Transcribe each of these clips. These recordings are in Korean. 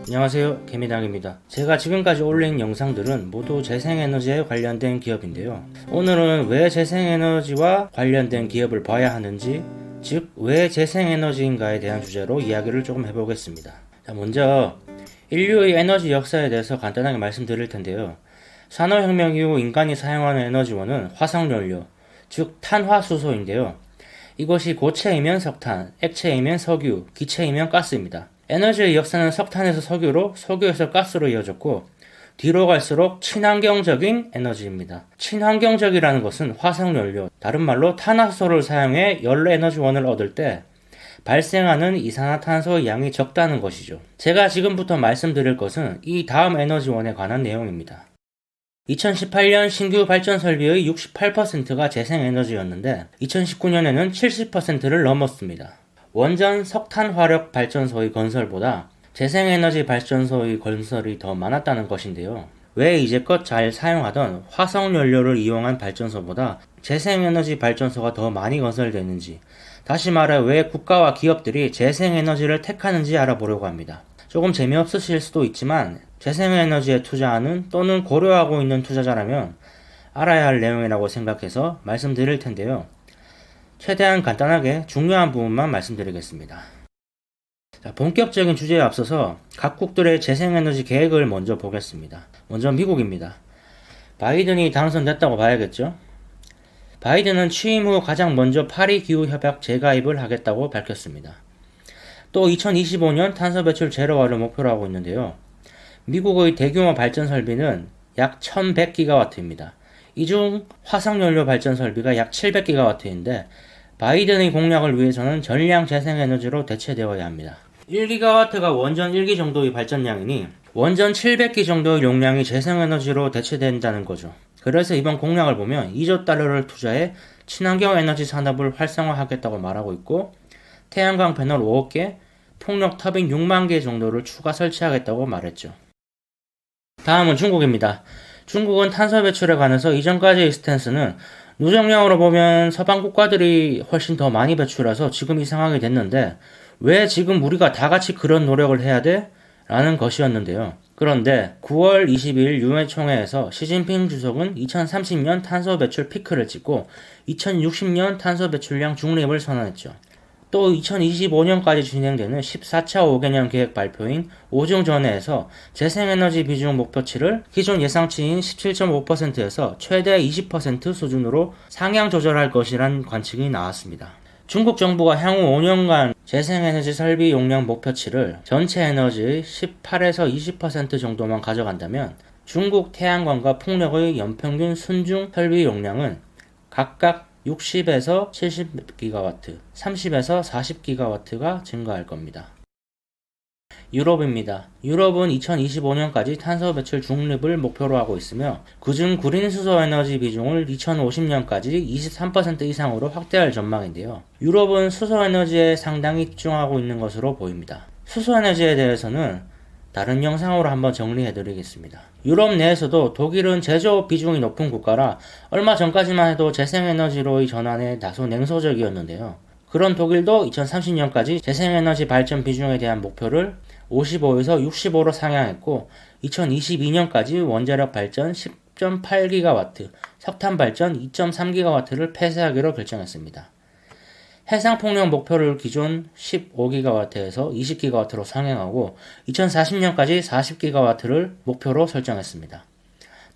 안녕하세요, 개미당입니다. 제가 지금까지 올린 영상들은 모두 재생에너지에 관련된 기업인데요. 오늘은 왜 재생에너지와 관련된 기업을 봐야 하는지, 즉 왜 재생에너지인가에 대한 주제로 이야기를 조금 해보겠습니다. 자, 먼저 인류의 에너지 역사에 대해서 간단하게 말씀드릴 텐데요. 산업혁명 이후 인간이 사용하는 에너지원은 화석연료, 즉 탄화수소인데요. 이것이 고체이면 석탄, 액체이면 석유, 기체이면 가스입니다. 에너지의 역사는 석탄에서 석유로, 석유에서 가스로 이어졌고 뒤로 갈수록 친환경적인 에너지입니다. 친환경적이라는 것은 화석연료, 다른 말로 탄화수소를 사용해 연료에너지원을 얻을 때 발생하는 이산화탄소의 양이 적다는 것이죠. 제가 지금부터 말씀드릴 것은 이 다음 에너지원에 관한 내용입니다. 2018년 신규 발전 설비의 68%가 재생에너지였는데 2019년에는 70%를 넘었습니다. 원전 석탄화력 발전소의 건설보다 재생에너지 발전소의 건설이 더 많았다는 것인데요. 왜 이제껏 잘 사용하던 화석연료를 이용한 발전소보다 재생에너지 발전소가 더 많이 건설되는지, 다시 말해 왜 국가와 기업들이 재생에너지를 택하는지 알아보려고 합니다. 조금 재미없으실 수도 있지만 재생에너지에 투자하는 또는 고려하고 있는 투자자라면 알아야 할 내용이라고 생각해서 말씀드릴 텐데요. 최대한 간단하게 중요한 부분만 말씀드리겠습니다. 자, 본격적인 주제에 앞서서 각국들의 재생에너지 계획을 먼저 보겠습니다. 먼저 미국입니다. 바이든이 당선됐다고 봐야겠죠? 바이든은 취임 후 가장 먼저 파리 기후협약 재가입을 하겠다고 밝혔습니다. 또 2025년 탄소 배출 제로화를 목표로 하고 있는데요. 미국의 대규모 발전 설비는 약 1100기가와트입니다. 이 중 화석연료 발전 설비가 약 700기가와트인데 바이든의 공약을 위해서는 전량 재생에너지로 대체되어야 합니다. 1기가와트가 원전 1기 정도의 발전량이니 원전 700기 정도의 용량이 재생에너지로 대체된다는 거죠. 그래서 이번 공약을 보면 2조 달러를 투자해 친환경 에너지 산업을 활성화하겠다고 말하고 있고 태양광 패널 5억 개, 풍력 터빈 6만 개 정도를 추가 설치하겠다고 말했죠. 다음은 중국입니다. 중국은 탄소 배출에 관해서 이전까지의 스탠스는 누적량으로 보면 서방 국가들이 훨씬 더 많이 배출해서 지금 이 상황이 됐는데 왜 지금 우리가 다 같이 그런 노력을 해야 돼? 라는 것이었는데요. 그런데 9월 22일 유엔 총회에서 시진핑 주석은 2030년 탄소 배출 피크를 찍고 2060년 탄소 배출량 중립을 선언했죠. 또 2025년까지 진행되는 14차 5개년 계획 발표인 오중전회에서 재생에너지 비중 목표치를 기존 예상치인 17.5%에서 최대 20% 수준으로 상향 조절할 것이란 관측이 나왔습니다. 중국 정부가 향후 5년간 재생에너지 설비 용량 목표치를 전체 에너지의 18에서 20% 정도만 가져간다면 중국 태양광과 풍력의 연평균 순중 설비 용량은 각각 60에서 70기가와트, 30에서 40기가와트가 증가할 겁니다. 유럽입니다. 유럽은 2025년까지 탄소 배출 중립을 목표로 하고 있으며 그중 그린 수소 에너지 비중을 2050년까지 23% 이상으로 확대할 전망인데요. 유럽은 수소 에너지에 상당히 집중하고 있는 것으로 보입니다. 수소 에너지에 대해서는 다른 영상으로 한번 정리해 드리겠습니다. 유럽 내에서도 독일은 제조업 비중이 높은 국가라 얼마 전까지만 해도 재생에너지로의 전환에 다소 냉소적이었는데요. 그런 독일도 2030년까지 재생에너지 발전 비중에 대한 목표를 55에서 65로 상향했고 2022년까지 원자력 발전 10.8기가와트, 석탄 발전 2.3기가와트를 폐쇄하기로 결정했습니다. 해상폭력 목표를 기존 15기가와트에서 20기가와트로 상향하고 2040년까지 40기가와트를 목표로 설정했습니다.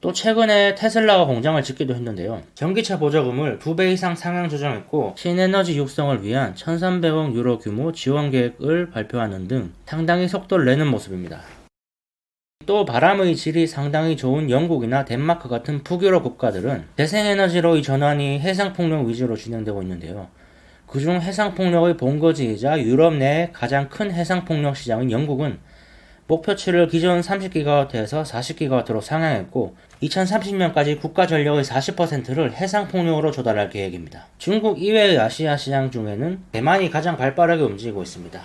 또 최근에 테슬라가 공장을 짓기도 했는데요. 전기차 보조금을 2배 이상 상향 조정했고 신에너지 육성을 위한 1300억 유로 규모 지원 계획을 발표하는 등 상당히 속도를 내는 모습입니다. 또 바람의 질이 상당히 좋은 영국이나 덴마크 같은 북유럽 국가들은 재생에너지로의 전환이 해상폭력 위주로 진행되고 있는데요. 그중 해상폭력의 본거지이자 유럽 내 가장 큰 해상폭력 시장인 영국은 목표치를 기존 30기가와트에서 40기가와트로 상향했고 2030년까지 국가 전력의 40%를 해상폭력으로 조달할 계획입니다. 중국 이외의 아시아 시장 중에는 대만이 가장 발빠르게 움직이고 있습니다.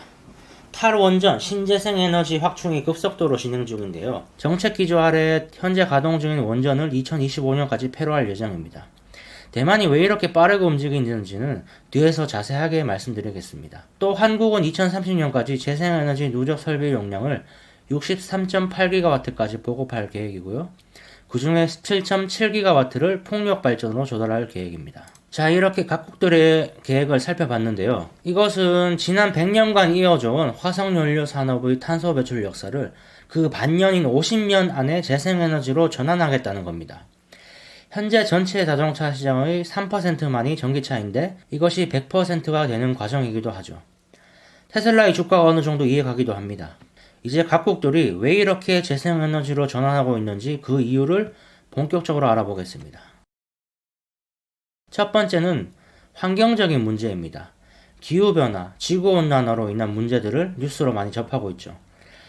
탈원전, 신재생에너지 확충이 급속도로 진행 중인데요. 정책 기조 아래 현재 가동 중인 원전을 2025년까지 폐로할 예정입니다. 대만이 왜 이렇게 빠르게 움직이는지는 뒤에서 자세하게 말씀드리겠습니다. 또 한국은 2030년까지 재생에너지 누적 설비 용량을 63.8GW까지 보급할 계획이고요. 그 중에 7.7GW를 풍력 발전으로 조달할 계획입니다. 자, 이렇게 각국들의 계획을 살펴봤는데요. 이것은 지난 100년간 이어져온 화석연료 산업의 탄소 배출 역사를 그 반년인 50년 안에 재생에너지로 전환하겠다는 겁니다. 현재 전체 자동차 시장의 3%만이 전기차인데 이것이 100%가 되는 과정이기도 하죠. 테슬라의 주가가 어느 정도 이해가기도 합니다. 이제 각국들이 왜 이렇게 재생에너지로 전환하고 있는지 그 이유를 본격적으로 알아보겠습니다. 첫 번째는 환경적인 문제입니다. 기후변화, 지구온난화로 인한 문제들을 뉴스로 많이 접하고 있죠.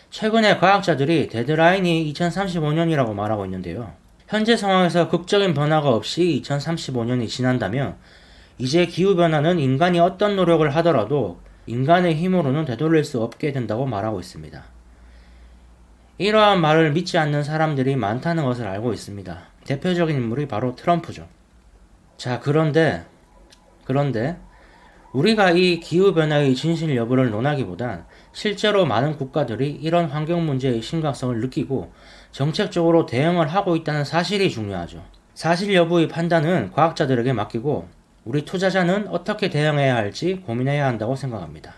최근에 과학자들이 데드라인이 2035년이라고 말하고 있는데요. 현재 상황에서 극적인 변화가 없이 2035년이 지난다면 이제 기후변화는 인간이 어떤 노력을 하더라도 인간의 힘으로는 되돌릴 수 없게 된다고 말하고 있습니다. 이러한 말을 믿지 않는 사람들이 많다는 것을 알고 있습니다. 대표적인 인물이 바로 트럼프죠. 자, 그런데 우리가 이 기후변화의 진실 여부를 논하기보단 실제로 많은 국가들이 이런 환경 문제의 심각성을 느끼고 정책적으로 대응을 하고 있다는 사실이 중요하죠. 사실 여부의 판단은 과학자들에게 맡기고 우리 투자자는 어떻게 대응해야 할지 고민해야 한다고 생각합니다.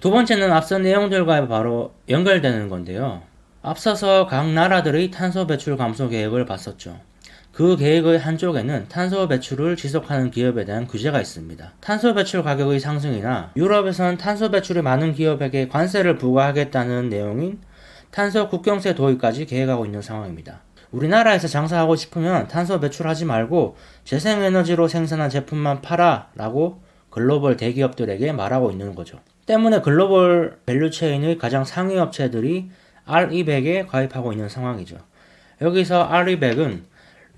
두 번째는 앞선 내용들과 바로 연결되는 건데요. 앞서서 각 나라들의 탄소 배출 감소 계획을 봤었죠. 그 계획의 한쪽에는 탄소 배출을 지속하는 기업에 대한 규제가 있습니다. 탄소 배출 가격의 상승이나 유럽에선 탄소 배출이 많은 기업에게 관세를 부과하겠다는 내용인 탄소 국경세 도입까지 계획하고 있는 상황입니다. 우리나라에서 장사하고 싶으면 탄소 배출하지 말고 재생에너지로 생산한 제품만 팔아 라고 글로벌 대기업들에게 말하고 있는 거죠. 때문에 글로벌 밸류체인의 가장 상위 업체들이 R200에 가입하고 있는 상황이죠. 여기서 R200은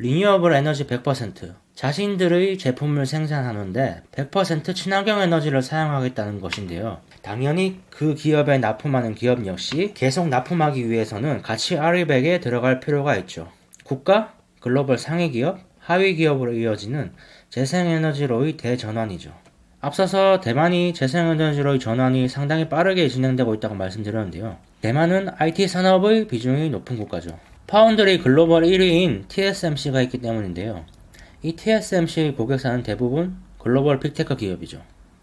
리뉴어블 에너지 100%, 자신들의 제품을 생산하는데 100% 친환경 에너지를 사용하겠다는 것인데요. 당연히 그 기업에 납품하는 기업 역시 계속 납품하기 위해서는 같이 R200에 들어갈 필요가 있죠. 국가, 글로벌 상위 기업, 하위 기업으로 이어지는 재생에너지로의 대전환이죠. 앞서서 대만이 재생에너지로의 전환이 상당히 빠르게 진행되고 있다고 말씀드렸는데요. 대만은 IT 산업의 비중이 높은 국가죠. 파운드리 글로벌 1위인 TSMC가 있기 때문인데요. 이 TSMC의 고객사는 대부분 글로벌 빅테크 기업이죠.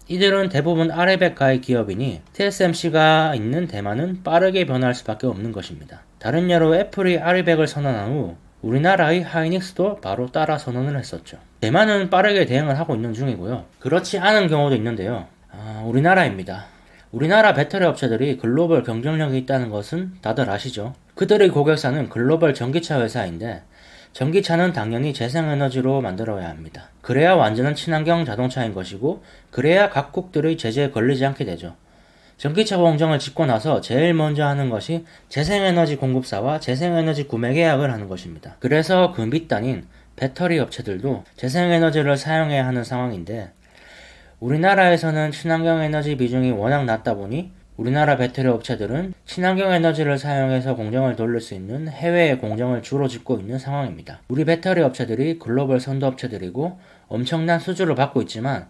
이들은 대부분 R200 가입 기업이니 TSMC가 있는 대만은 빠르게 변화할 수밖에 없는 것입니다. 다른 예로 애플이 R200을 선언한 후 우리나라의 하이닉스도 바로 따라 선언을 했었죠. 대만은 빠르게 대응을 하고 있는 중이고요. 그렇지 않은 경우도 있는데요. 우리나라입니다. 우리나라 배터리 업체들이 글로벌 경쟁력이 있다는 것은 다들 아시죠? 그들의 고객사는 글로벌 전기차 회사인데 전기차는 당연히 재생에너지로 만들어야 합니다. 그래야 완전한 친환경 자동차인 것이고 그래야 각국들의 제재에 걸리지 않게 되죠. 전기차 공정을 짓고 나서 제일 먼저 하는 것이 재생에너지 공급사와 재생에너지 구매 계약을 하는 것입니다. 그래서 그 밑단인 배터리 업체들도 재생에너지를 사용해야 하는 상황인데 우리나라에서는 친환경 에너지 비중이 워낙 낮다 보니 우리나라 배터리 업체들은 친환경 에너지를 사용해서 공정을 돌릴 수 있는 해외의 공정을 주로 짓고 있는 상황입니다. 우리 배터리 업체들이 글로벌 선도 업체들이고 엄청난 수주를 받고 있지만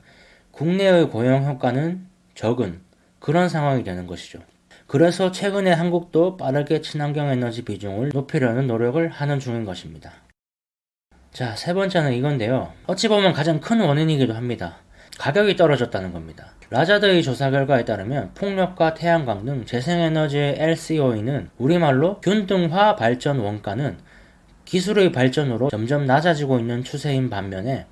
국내의 고용 효과는 적은 그런 상황이 되는 것이죠. 그래서 최근에 한국도 빠르게 친환경 에너지 비중을 높이려는 노력을 하는 중인 것입니다. 자, 세 번째는 이건데요. 어찌 보면 가장 큰 원인이기도 합니다. 가격이 떨어졌다는 겁니다. 라자드의 조사 결과에 따르면 풍력과 태양광 등 재생에너지의 LCOE는 우리말로 균등화 발전 원가는 기술의 발전으로 점점 낮아지고 있는 추세인 반면에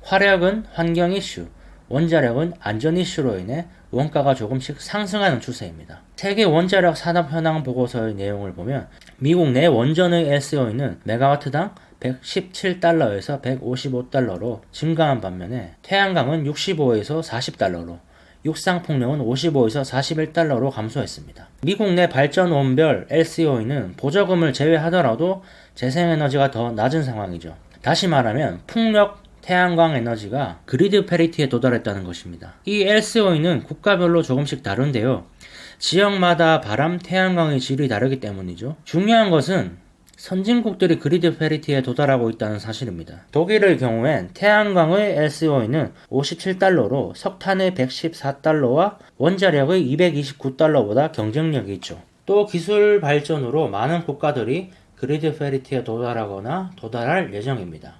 화력은 환경 이슈, 원자력은 안전 이슈로 인해 원가가 조금씩 상승하는 추세입니다. 세계 원자력 산업 현황 보고서의 내용을 보면 미국 내 원전의 LCOE는 메가와트당 117달러에서 155달러로 증가한 반면에 태양광은 65에서 40달러로 육상풍력은 55에서 41달러로 감소했습니다. 미국 내 발전원별 LCOE는 보조금을 제외하더라도 재생에너지가 더 낮은 상황이죠. 다시 말하면 풍력, 태양광 에너지가 그리드 페리티에 도달했다는 것입니다. 이 LCOE는 국가별로 조금씩 다른데요. 지역마다 바람, 태양광의 질이 다르기 때문이죠. 중요한 것은 선진국들이 그리드 페리티에 도달하고 있다는 사실입니다. 독일의 경우엔 태양광의 LCOE는 57달러로 석탄의 114달러와 원자력의 229달러보다 경쟁력이 있죠. 또 기술 발전으로 많은 국가들이 그리드 페리티에 도달하거나 도달할 예정입니다.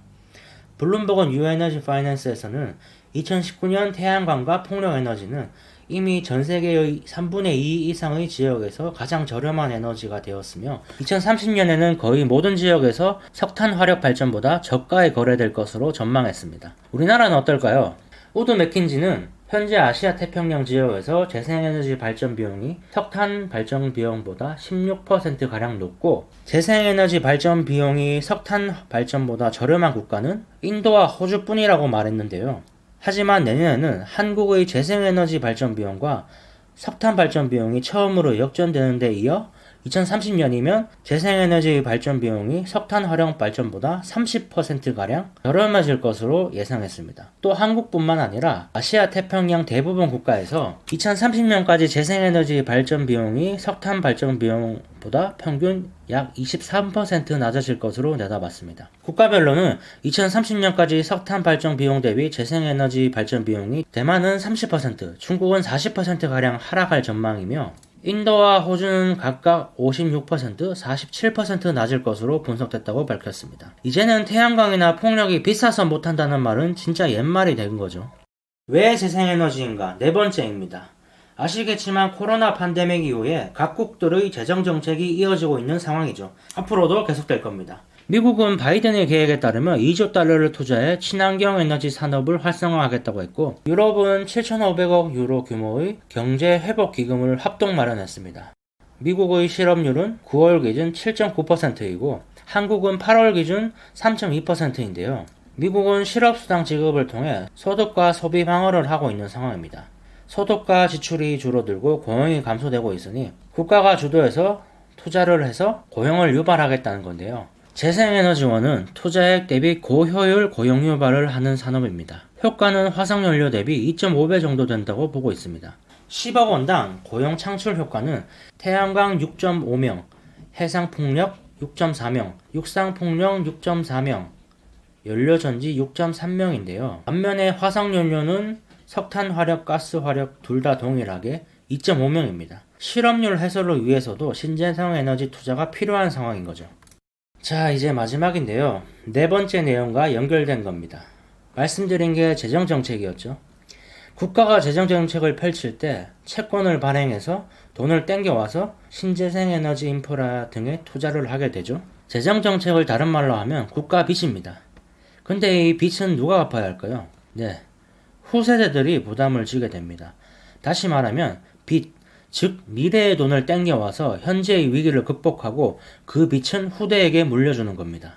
블룸버그 뉴 에너지 파이낸스에서는 2019년 태양광과 풍력에너지는 이미 전 세계의 3분의 2 이상의 지역에서 가장 저렴한 에너지가 되었으며 2030년에는 거의 모든 지역에서 석탄 화력 발전보다 저가에 거래될 것으로 전망했습니다. 우리나라는 어떨까요? 우드 맥킨지는 현재 아시아 태평양 지역에서 재생에너지 발전 비용이 석탄 발전 비용보다 16%가량 높고 재생에너지 발전 비용이 석탄 발전보다 저렴한 국가는 인도와 호주뿐이라고 말했는데요. 하지만 내년에는 한국의 재생에너지 발전 비용과 석탄 발전 비용이 처음으로 역전되는 데 이어 2030년이면 재생에너지 발전 비용이 석탄 화력 발전보다 30%가량 저렴해질 것으로 예상했습니다. 또 한국뿐만 아니라 아시아 태평양 대부분 국가에서 2030년까지 재생에너지 발전 비용이 석탄 발전 비용보다 평균 약 23% 낮아질 것으로 내다봤습니다. 국가별로는 2030년까지 석탄 발전 비용 대비 재생에너지 발전 비용이 대만은 30%, 중국은 40%가량 하락할 전망이며 인도와 호주는 각각 56%, 47% 낮을 것으로 분석됐다고 밝혔습니다. 이제는 태양광이나 풍력이 비싸서 못한다는 말은 진짜 옛말이 된 거죠. 왜 재생에너지인가? 네 번째입니다. 아시겠지만 코로나 팬데믹 이후에 각국들의 재정 정책이 이어지고 있는 상황이죠. 앞으로도 계속될 겁니다. 미국은 바이든의 계획에 따르면 2조 달러를 투자해 친환경 에너지 산업을 활성화하겠다고 했고 유럽은 7,500억 유로 규모의 경제 회복 기금을 합동 마련했습니다. 미국의 실업률은 9월 기준 7.9%이고 한국은 8월 기준 3.2%인데요. 미국은 실업수당 지급을 통해 소득과 소비 방어를 하고 있는 상황입니다. 소득과 지출이 줄어들고 고용이 감소되고 있으니 국가가 주도해서 투자를 해서 고용을 유발하겠다는 건데요. 재생에너지원은 투자액 대비 고효율 고용 유발을 하는 산업입니다. 효과는 화석연료 대비 2.5배 정도 된다고 보고 있습니다. 10억 원당 고용 창출 효과는 태양광 6.5명, 해상풍력 6.4명, 육상풍력 6.4명, 연료전지 6.3명인데요. 반면에 화석연료는 석탄 화력, 가스 화력 둘 다 동일하게 2.5명입니다. 실업률 해소를 위해서도 신재생 에너지 투자가 필요한 상황인 거죠. 자, 이제 마지막인데요. 네 번째 내용과 연결된 겁니다. 말씀드린 게 재정정책이었죠. 국가가 재정정책을 펼칠 때 채권을 발행해서 돈을 땡겨와서 신재생에너지 인프라 등에 투자를 하게 되죠. 재정정책을 다른 말로 하면 국가 빚입니다. 근데 이 빚은 누가 갚아야 할까요? 네, 후세대들이 부담을 지게 됩니다. 다시 말하면 빚, 즉 미래의 돈을 땡겨와서 현재의 위기를 극복하고 그 빚은 후대에게 물려주는 겁니다.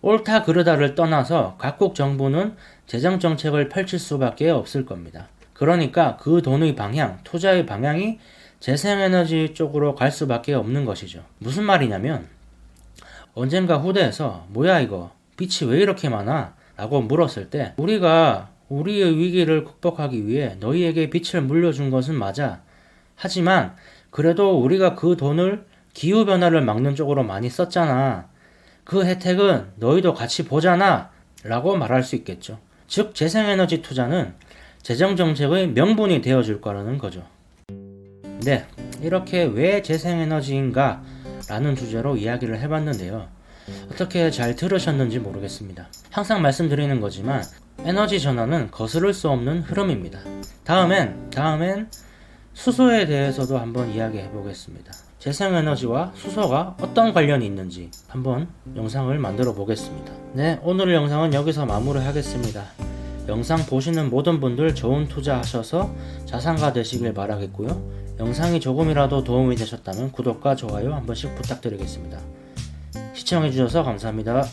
옳다 그르다를 떠나서 각국 정부는 재정정책을 펼칠 수밖에 없을 겁니다. 그러니까 그 돈의 방향, 투자의 방향이 재생에너지 쪽으로 갈 수밖에 없는 것이죠. 무슨 말이냐면 언젠가 후대에서 뭐야 이거 빚이 왜 이렇게 많아? 라고 물었을 때 우리가 우리의 위기를 극복하기 위해 너희에게 빚을 물려준 것은 맞아. 하지만 그래도 우리가 그 돈을 기후변화를 막는 쪽으로 많이 썼잖아. 그 혜택은 너희도 같이 보잖아. 라고 말할 수 있겠죠. 즉 재생에너지 투자는 재정정책의 명분이 되어줄 거라는 거죠. 네, 이렇게 왜 재생에너지인가 라는 주제로 이야기를 해봤는데요. 어떻게 잘 들으셨는지 모르겠습니다. 항상 말씀드리는 거지만 에너지 전환은 거스를 수 없는 흐름입니다. 다음엔 수소에 대해서도 한번 이야기해 보겠습니다. 재생에너지와 수소가 어떤 관련이 있는지 한번 영상을 만들어 보겠습니다. 네, 오늘 영상은 여기서 마무리하겠습니다. 영상 보시는 모든 분들 좋은 투자하셔서 자산가 되시길 바라겠고요. 영상이 조금이라도 도움이 되셨다면 구독과 좋아요 한 번씩 부탁드리겠습니다. 시청해주셔서 감사합니다.